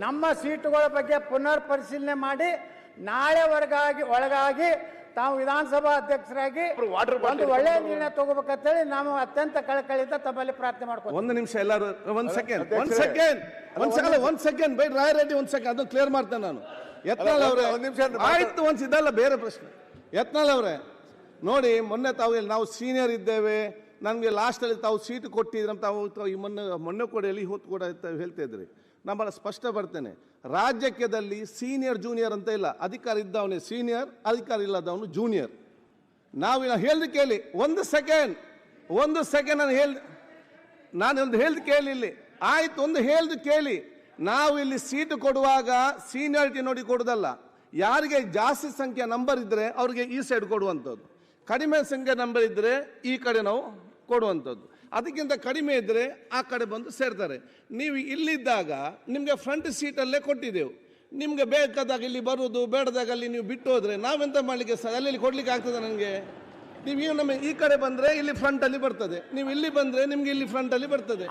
ನಮ್ಮ ಸೀಟುಗಳ ಬಗ್ಗೆ ಪುನರ್ ಪರಿಶೀಲನೆ ಮಾಡಿ ನಾಳೆ ಒಳಗಾಗಿ ತಾವು ವಿಧಾನಸಭಾ ಅಧ್ಯಕ್ಷರಾಗಿ ಒಂದು ಒಳ್ಳೆಯ ನಿರ್ಣಯ ತಗೋಬೇಕಂತೇಳಿ ನಾವು ಅತ್ಯಂತ ಕಳಕಳಿಯಿಂದ ತಮ್ಮಲ್ಲಿ ಪ್ರಾರ್ಥನೆ ಮಾಡ್ತೀವಿ. ಒಂದು ನಿಮಿಷ ಎಲ್ಲರೂ ಒಂದ್ ಸೆಕೆಂಡ್ ಬೇಡ ರಾಯರೆಡ್ಡಿ ಒಂದ್ ಸೆಕೆಂಡ್ ಅದನ್ನು ಕ್ಲಿಯರ್ ಮಾಡ್ತೇನೆ ನಾನು. ಯತ್ನಾಳ್ ಅವರೇ ಆಯ್ತು ಒಂದ್ ಇದಲ್ಲ ಬೇರೆ ಪ್ರಶ್ನೆ. ಯತ್ನಾಳ್ ಅವರೇ ನೋಡಿ, ಮೊನ್ನೆ ನಾವು ಸೀನಿಯರ್ ಇದ್ದೇವೆ, ನಮಗೆ ಲಾಸ್ಟಲ್ಲಿ ತಾವು ಸೀಟು ಕೊಟ್ಟಿದ್ರೆ ತಾವು ಈ ಮೊನ್ನೆ ಕೂಡ ಎಲ್ಲಿ ಹೊತ್ತು ಕೂಡ ಹೇಳ್ತಾ ಇದ್ರಿ. ನಾನು ಸ್ಪಷ್ಟ ಬರ್ತೇನೆ, ರಾಜ್ಯದಲ್ಲಿ ಸೀನಿಯರ್ ಜೂನಿಯರ್ ಅಂತ ಇಲ್ಲ. ಅಧಿಕಾರ ಇದ್ದವನೇ ಸೀನಿಯರ್, ಅಧಿಕಾರ ಇಲ್ಲದವನು ಜೂನಿಯರ್. ನಾವು ಹೇಳ್ದು ಕೇಳಿ ಒಂದು ಸೆಕೆಂಡ್ ನಾನೊಂದು ಹೇಳ್ದು ಕೇಳಿ ಇಲ್ಲಿ. ಆಯ್ತು, ಒಂದು ಹೇಳ್ದು ಕೇಳಿ. ನಾವು ಇಲ್ಲಿ ಸೀಟು ಕೊಡುವಾಗ ಸೀನಿಯಾರಿಟಿ ನೋಡಿ ಕೊಡುದಲ್ಲ. ಯಾರಿಗೆ ಜಾಸ್ತಿ ಸಂಖ್ಯೆ ನಂಬರ್ ಇದ್ರೆ ಅವ್ರಿಗೆ ಈ ಸೈಡ್ ಕೊಡುವಂಥದ್ದು, ಕಡಿಮೆ ಸಂಖ್ಯೆ ನಂಬರ್ ಇದ್ರೆ ಈ ಕಡೆ ನಾವು ಕೊಡುವಂಥದ್ದು. ಅದಕ್ಕಿಂತ ಕಡಿಮೆ ಇದ್ದರೆ ಆ ಕಡೆ ಬಂದು ಸೇರ್ತಾರೆ. ನೀವು ಇಲ್ಲಿದ್ದಾಗ ನಿಮಗೆ ಫ್ರಂಟ್ ಸೀಟಲ್ಲೇ ಕೊಟ್ಟಿದ್ದೆವು. ನಿಮಗೆ ಬೇಕಾದಾಗ ಇಲ್ಲಿ ಬರುವುದು, ಬೇಡದಾಗ ಅಲ್ಲಿ ನೀವು ಬಿಟ್ಟು ಹೋದರೆ ನಾವೆಂತ ಮಾಡಲಿಕ್ಕೆ ಅಲ್ಲಿ ಕೊಡ್ಲಿಕ್ಕೆ ಆಗ್ತದೆ ನನಗೆ? ನೀವು ನಮ್ಮ ಈ ಕಡೆ ಬಂದರೆ ಇಲ್ಲಿ ಫ್ರಂಟಲ್ಲಿ ಬರ್ತದೆ, ನೀವು ಇಲ್ಲಿ ಬಂದರೆ ನಿಮಗೆ ಇಲ್ಲಿ ಫ್ರಂಟಲ್ಲಿ ಬರ್ತದೆ.